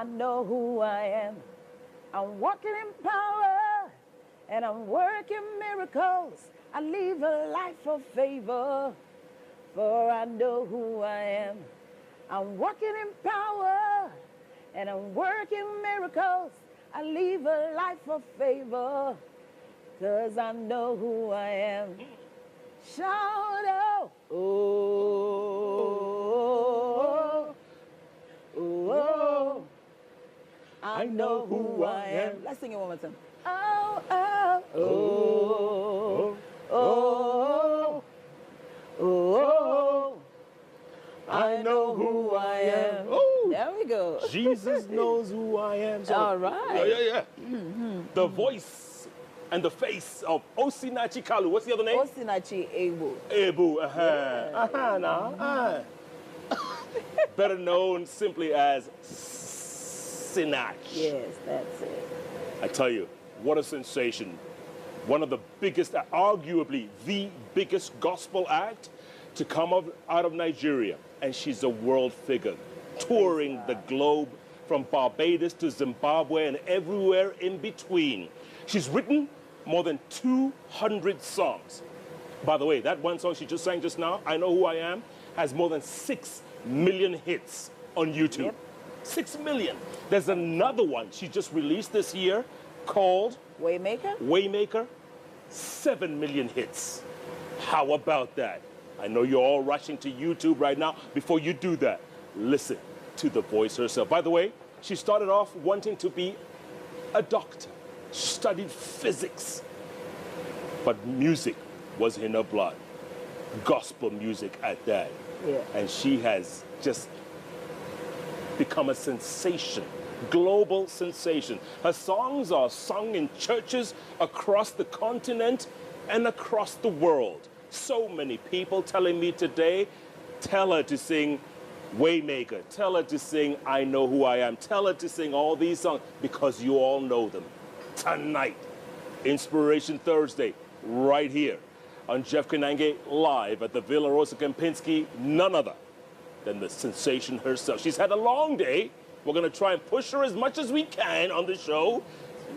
know who I am. I'm walking in power, and I'm working miracles. I live a life of favor, for I know who I am. I'm walking in power, and I'm working miracles. I live a life of favor, 'cause I know who I am. Shout out, oh, oh, oh, I know who I am. Let's sing it one more time. Oh, oh, oh, oh, oh, oh, I know who I am. Oh, there we go. Jesus knows who I am. So, all right. Yeah. The voice and the face of Osinachi Kalu. What's the other name? Osinachi Ebu. Ebu. Better known simply as Sinach. Yes, that's it. I tell you, what a sensation. One of the biggest, arguably the biggest gospel act to come out of Nigeria. And she's a world figure, touring the globe from Barbados to Zimbabwe and everywhere in between. She's written more than 200 songs. By the way, that one song she just sang just now, I Know Who I Am, has more than 6 million hits on YouTube. Yep. 6 million. There's another one she just released this year called Waymaker. 7 million hits. How about that? I know you're all rushing to YouTube right now. Before you do that, listen to the voice herself. By the way, she started off wanting to be a doctor. She studied physics. But music was in her blood. Gospel music at that. Yeah. And she has just become a sensation, global sensation. Her songs are sung in churches across the continent and across the world. So many people telling me today, tell her to sing Waymaker, tell her to sing I Know Who I Am, tell her to sing all these songs because you all know them. Tonight, Inspiration Thursday, right here on Jeff Koinange live at the Villa Rosa Kempinski, none other than the sensation herself. She's had a long day. We're going to try and push her as much as we can on the show.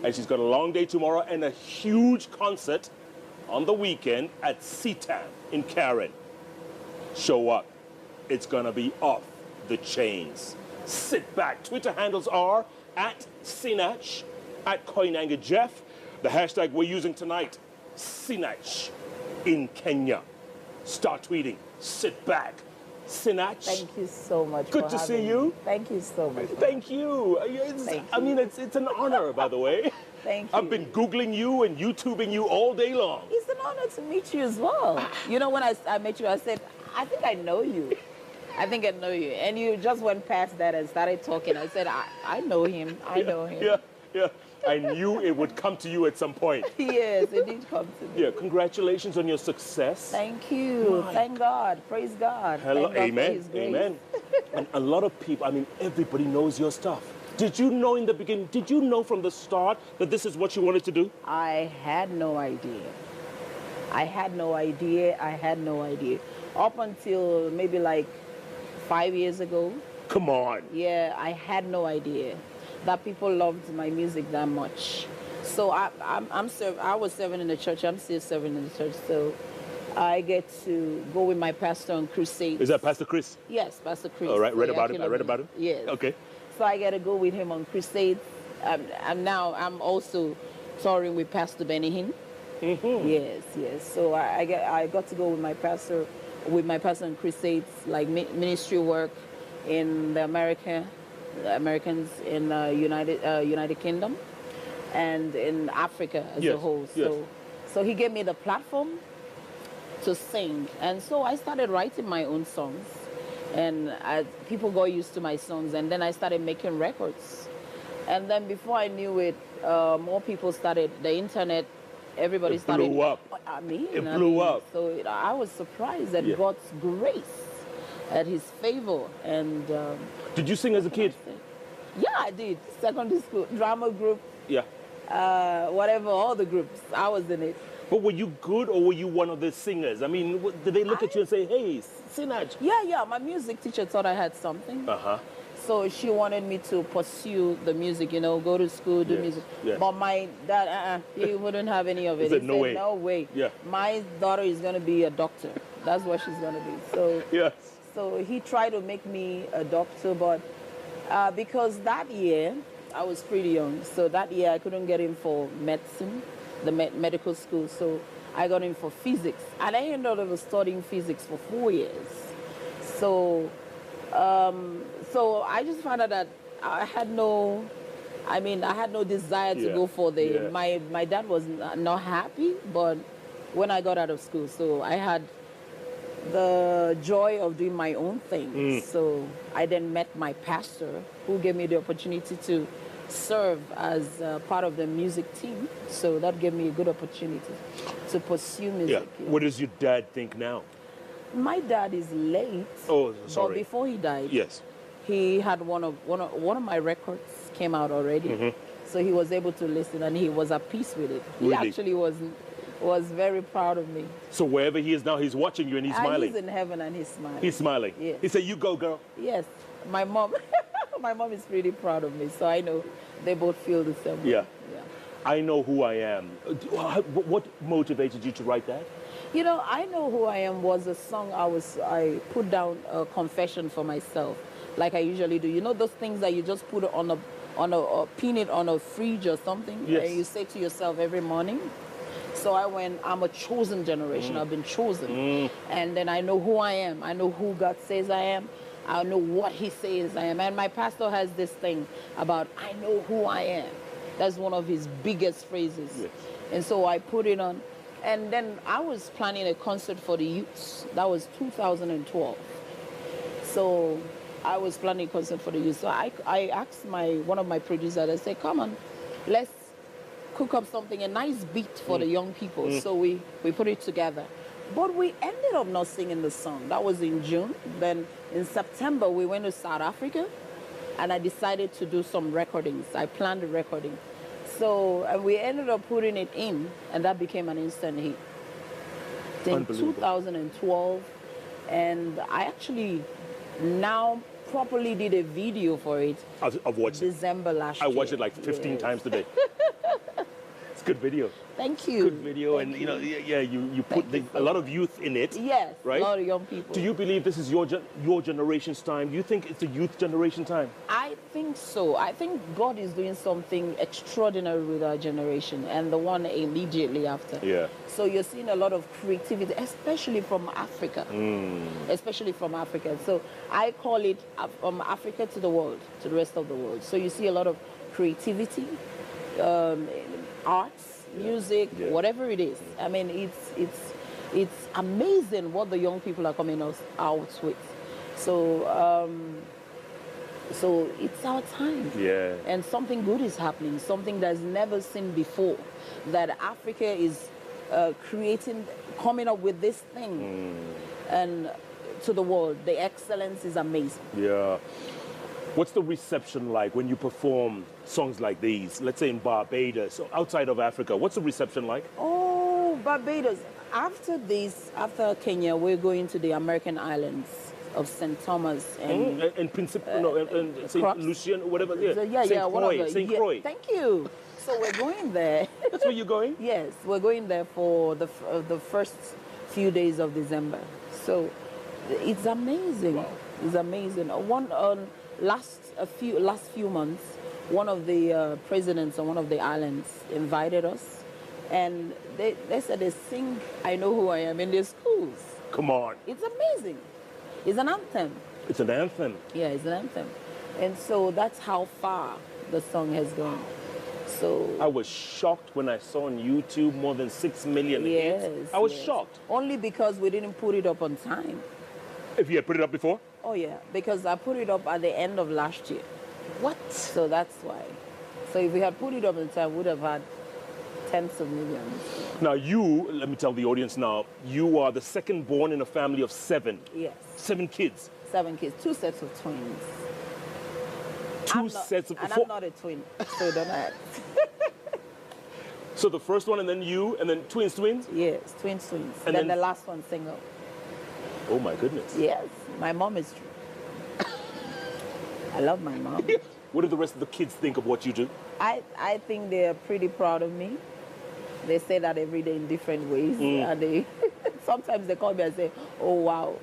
And she's got a long day tomorrow and a huge concert on the weekend at CTAM in Karen. Show up. It's going to be off the chains. Sit back. Twitter handles are at Sinach, at Koinange Jeff. The hashtag we're using tonight, Sinach in Kenya. Start tweeting. Sit back. Sinach. Thank you so much. Good to see you. Thank you so much. Thank you. I mean, it's an honor, by the way. Thank you. I've been Googling you and YouTubing you all day long. It's an honor to meet you as well. You know, when I met you, I said, I think I know you. I think I know you. And you just went past that and started talking. I said, I know him. I know him. Yeah. I knew it would come to you at some point. Yes, it did come to me. Yeah, congratulations on your success. Thank you. Thank God. Praise God. Hello. Thank God Amen. for His grace. Amen. And a lot of people, I mean, everybody knows your stuff. Did you know in the beginning, did you know from the start that this is what you wanted to do? I had no idea. I had no idea. Up until maybe like 5 years ago. Come on. Yeah, I had no idea that people loved my music that much. So I was serving in the church. I'm still serving in the church. So I get to go with my pastor on crusades. Is that Pastor Chris? Yes, Pastor Chris. All right, read about him. I I read about him. Yes. Okay. So I get to go with him on crusades. And now I'm also touring with Pastor Benny Hinn. Mm-hmm. Yes. So I got to go with my pastor on crusades, like ministry work in the Americans in United Kingdom and in Africa as a whole. So he gave me the platform to sing, and so I started writing my own songs, and people got used to my songs, and then I started making records, and then before I knew it, more people started. The internet, everybody started. It blew up. It blew up. So I was surprised at God's grace, at His favor, and. Did you sing as a kid? Yeah, I did. Secondary school, drama group. Yeah. Whatever, all the groups. I was in it. But were you good or were you one of the singers? I mean, did they look at you and say, hey, Sinach? Yeah. My music teacher thought I had something. Uh-huh. So she wanted me to pursue the music, you know, go to school, do Yes, music. yes. But my dad, he wouldn't have any of it. said, He "No said, way." no way. Yeah. My daughter is going to be a doctor. That's what she's going to be. So, Yes. so he tried to make me a doctor, but because that year I was pretty young, so that year I couldn't get in for medicine, the medical school. So I got in for physics, and I ended up studying physics for 4 years. So, so I just found out that I had no, I had no desire to Yeah, go for the. yeah. My dad was not happy, but when I got out of school, so I had the joy of doing my own thing. So I then met my pastor, who gave me the opportunity to serve as part of the music team. So that gave me a good opportunity to pursue music. Yeah. What does your dad think now? My dad is late. Oh, But sorry. before he died, Yes. he had one of my records came out already. So he was able to listen, and he was at peace with it. He Really? actually was very proud of me. So wherever he is now, he's watching you and he's And smiling. he's in heaven and he's smiling. He's smiling. Yes. He said, "You go, girl." Yes, my mom, my mom is pretty proud of me. So I know they both feel the same way. Yeah. Yeah. I know who I am. What motivated you to write that? You know, I Know Who I Am was a song I put down a confession for myself, like I usually do. You know those things that you just put on a pin it on a fridge or something, Yes. and you say to yourself every morning. So I went, I'm a chosen generation. I've been chosen. And then I know who I am. I know who God says I am. I know what he says I am. And my pastor has this thing about, I know who I am. That's one of his biggest phrases. Yes. And so I put it on. And then I was planning a concert for the youths. That was 2012. So I was planning a concert for the youth. So I asked one of my producers, I said, come on, let's cook up something, a nice beat for the young people. So we put it together. But we ended up not singing the song. That was in June. Then in September, we went to South Africa, and I decided to do some recordings. I planned a recording. So and we ended up putting it in, and that became an instant hit. In Unbelievable. 2012, and I actually now properly did a video for it. I've watched it. December last year. I watched it like 15 Yes. times today. It's a good video. Thank you. Good video, Thank and you know, you put Thank you a lot of youth in it. Yes, Right? a lot of young people. Do you believe this is your generation's time? Do you think it's the youth generation time? I think so. I think God is doing something extraordinary with our generation and the one immediately after. Yeah. So you're seeing a lot of creativity, especially from Africa. Especially from Africa. So I call it from Africa to the world, to the rest of the world. So you see a lot of creativity, arts, music, Yeah. whatever it is. I mean, it's amazing what the young people are coming out with. So so it's our time. Yeah. And something good is happening, something that's never seen before. That Africa is coming up with this thing, and to the world, the excellence is amazing. Yeah. What's the reception like when you perform songs like these? Let's say in Barbados or outside of Africa. What's the reception like? Oh, Barbados. After Kenya, we're going to the American islands of St. Thomas and And St. Croix. Lucian, whatever. Yeah. So, yeah, St. one Croix. of the, St. yeah, Croix. Thank you. So we're going there. That's where you're going? Yes, we're going there for the first few days of December. So it's amazing. Wow. It's amazing. Last few months, one of the presidents on one of the islands invited us, and they said they sing "I Know Who I Am" in their schools. Come on. It's amazing. It's an anthem. It's an anthem. Yeah, it's an anthem, and so that's how far the song has gone. So I was shocked when I saw on YouTube more than 6 million hits. yes, I was yes. shocked. Only because we didn't put it up on time. If you had put it up before? Oh yeah, because I put it up at the end of last year. What? So that's why. So if we had put it up on time, we would have had tens of millions. Now let me tell the audience now, you are the second born in a family of 7. Yes. 7 kids. 7 kids, 2 sets of twins. Two sets of... And four- I'm not a twin, so don't act. So the first one and then you and then twins. Yes, twins. And then then- the last one single. Oh my goodness. Yes, my mom is I love my mom. What do the rest of the kids think of what you do? I think they're pretty proud of me. They say that every day in different ways. And they sometimes they call me and say, oh, wow,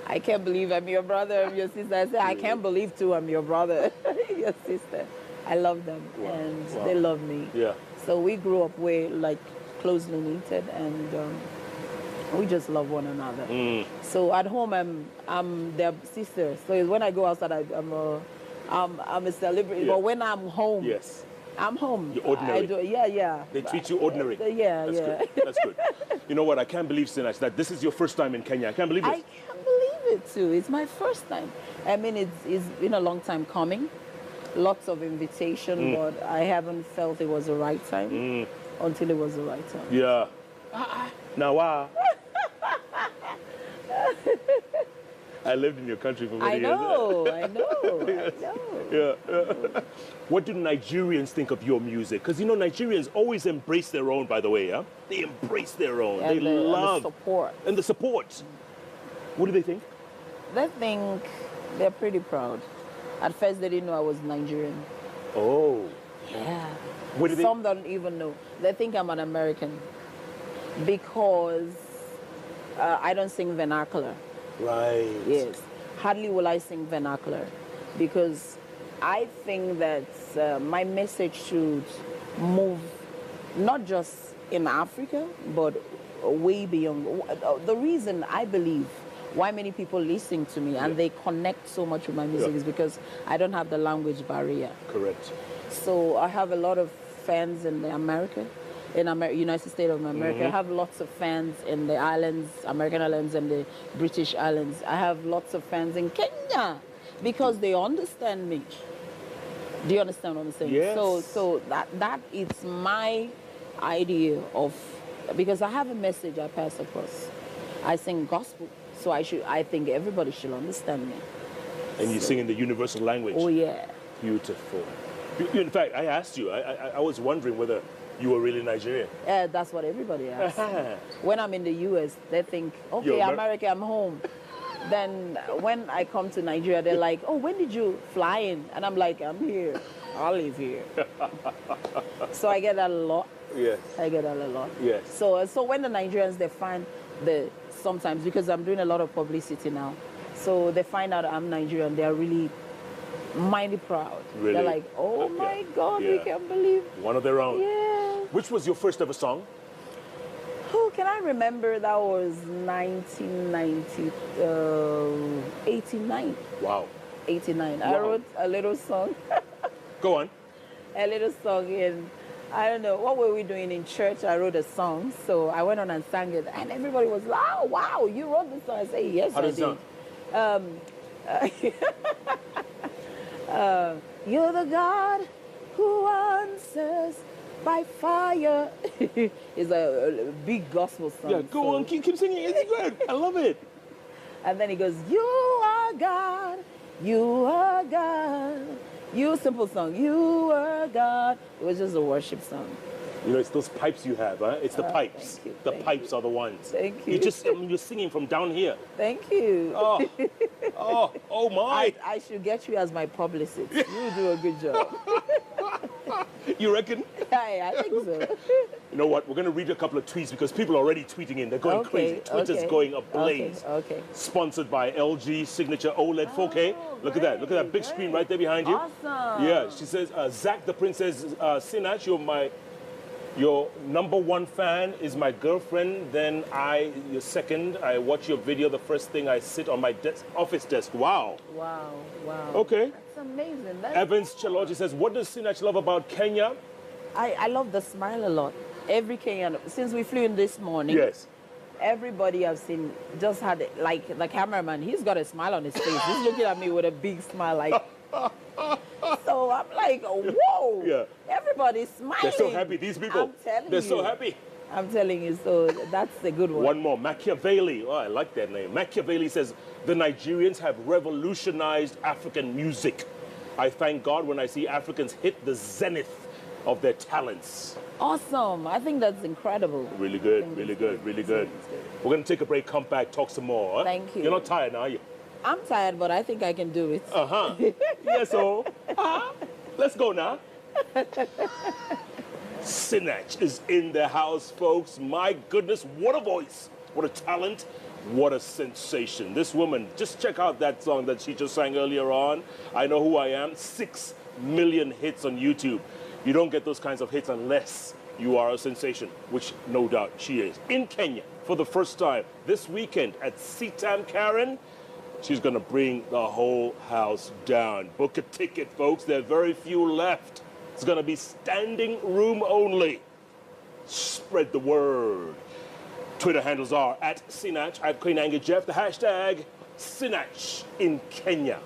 I can't believe I'm your brother, I'm your sister. I say, I can't believe, too, I'm your brother, your sister. I love them, and they love me. Yeah. So we grew up like, closely knitted, and we just love one another. So at home, I'm their sister. So when I go outside, I'm a celebrity. Yeah. But when I'm home, Yes. I'm home. You're ordinary. Yeah. They treat you ordinary. That's good. That's good. You know what? I can't believe, Sinach, that this is your first time in Kenya. I can't believe it. I can't believe it too. It's my first time. I mean, it's been a long time coming. Lots of invitation, but I haven't felt it was the right time until it was the right time. Yeah. Now, I lived in your country for many years. I know. Yeah. What do Nigerians think of your music? Because, you know, Nigerians always embrace their own, by the way, yeah? They embrace their own. And they love. And the support. And the support. What do they think? They think they're pretty proud. At first, they didn't know I was Nigerian. Oh. Yeah. What do they... Some don't even know. They think I'm an American because I don't sing vernacular. Right. Yes. Hardly will I sing vernacular because I think that my message should move not just in Africa, but way beyond. The reason I believe why many people listen to me and they connect so much with my music is because I don't have the language barrier. Correct. So I have a lot of fans in America, in United States of America. I have lots of fans in the islands, American islands and the British islands. I have lots of fans in Kenya because they understand me. Do you understand what I'm saying? Yes. So that is my idea of, because I have a message I pass across. I sing gospel, so I think everybody should understand me. And you sing in the universal language. Oh yeah. Beautiful. In fact, I asked you, I was wondering whether you were really Nigerian. That's what everybody asks. When I'm in the US, they think, okay, America, I'm home. Then when I come to Nigeria, they're like, oh, when did you fly in? And I'm like, I'm here. I live here. So I get that a lot. Yes. I get that a lot. Yes. So when the Nigerians, they find sometimes, because I'm doing a lot of publicity now, so they find out I'm Nigerian, they're really mighty proud. Really? They're like, oh my God, we can't believe. One of their own. Yeah. Which was your first ever song? Oh, can I remember? That was 89. Wow. 89. Wow. I wrote a little song. Go on. A little song in, I don't know, what were we doing in church? I wrote a song, so I went on and sang it, and everybody was like, oh, wow, you wrote this song? I say, yes, I did. You're the God who answers by fire. It's a big gospel song. Yeah, go on, keep singing. It's good. I love it. And then he goes, you are God, you are God. You, simple song, you are God. It was just a worship song. You know, it's those pipes you have, huh? It's the pipes. Thank you, The thank pipes you. are the ones. Thank you. You're singing from down here. Thank you. Oh my. I should get you as my publicist. You do a good job. You reckon? I think so. You know what? We're going to read a couple of tweets because people are already tweeting in. They're going crazy. Twitter's going ablaze. Okay. Sponsored by LG Signature OLED 4K. Look at that. Look at that big screen right there behind you. Awesome. Yeah. She says, Zach the Prince says, Sinach, your number one fan is my girlfriend. Then your second. I watch your video. The first thing I sit on my office desk. Wow. Wow. Okay. That's amazing. Evans Chaloji says, what does Sinach love about Kenya? I love the smile a lot. Every Kenyan, since we flew in this morning, yes, everybody I've seen just had, like the cameraman, he's got a smile on his face. He's looking at me with a big smile, like. So I'm like, whoa. Yeah. Everybody's smiling. They're so happy, these people. I'm telling you. They're so happy. I'm telling you, so that's a good one. One more, Machiavelli. Oh, I like that name. Machiavelli says, the Nigerians have revolutionized African music. I thank God when I see Africans hit the zenith of their talents. Awesome. I think that's incredible. Really good, really good, really good. We're going to take a break, come back, talk some more. Huh? Thank you. You're not tired now, are you? I'm tired, but I think I can do it. Uh-huh. Yes, so. Let's go now. Sinach is in the house, folks. My goodness, what a voice. What a talent. What a sensation. This woman, just check out that song that she just sang earlier on. I Know Who I Am. 6 million hits on YouTube. You don't get those kinds of hits unless you are a sensation, which no doubt she is. In Kenya, for the first time this weekend at Sitam Karen, she's going to bring the whole house down. Book a ticket, folks. There are very few left. It's going to be standing room only. Spread the word. Twitter handles are at Sinach, at Koinange Jeff, the hashtag Sinach in Kenya.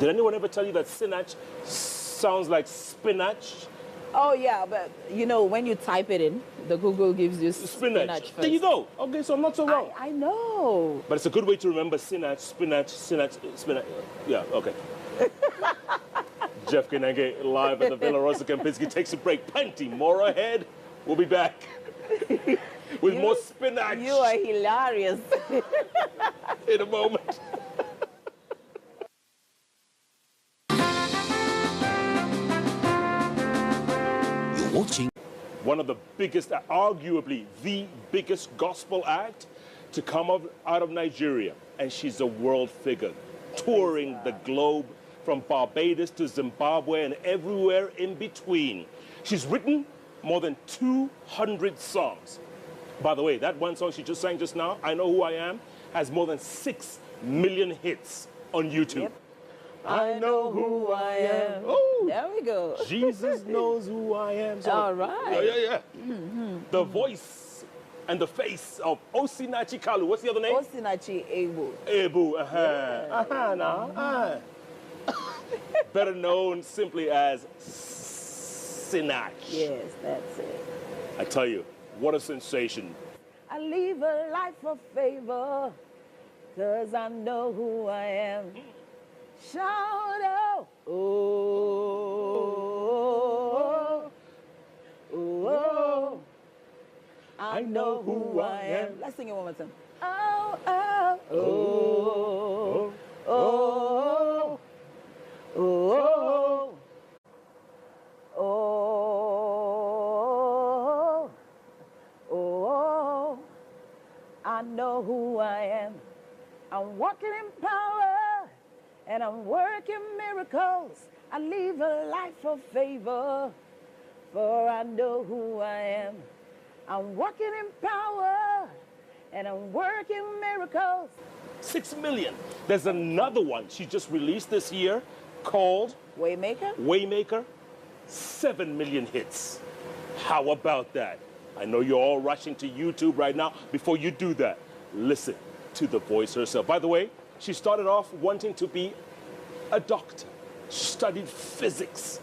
Did anyone ever tell you that Sinach sounds like spinach? Oh, yeah, but you know, when you type it in, the Google gives you spinach first. There you go. Okay, so I'm not so wrong. I know. But it's a good way to remember Sinach, spinach, Yeah, okay. Jeff Koinange live at the Villa Rosa Kempinski takes a break. Plenty more ahead. We'll be back with more spinach. You are hilarious. In a moment. You're watching One of the biggest, arguably the biggest gospel act to come out of Nigeria. And she's a world figure, touring the globe from Barbados to Zimbabwe and everywhere in between. She's written more than 200 songs. By the way, that one song she just sang just now, I Know Who I Am, has more than 6 million hits on YouTube. Yep. I know who I am. Oh, there we go. Jesus knows who I am. So, All right. Yeah. The voice and the face of Osinachi Kalu. What's the other name? Osinachi Ebu. Ebu. Better known simply as Sinach. Yes, that's it. I tell you, what a sensation. I live a life of favor, 'cause I know who I am. Shout out, oh, oh, oh, I know who I am. Let's sing it one more time. Oh, oh, oh, oh, oh, oh, oh, I know who I am. I'm walking in power, and I'm working miracles. I live a life of favor, for I know who I am. I'm walking in power, and I'm working miracles. 6 million. There's another one she just released this year called Waymaker? Waymaker. 7 million hits. How about that? I know you're all rushing to YouTube right now. Before you do that, listen to the voice herself. By the way, she started off wanting to be a doctor. She studied physics.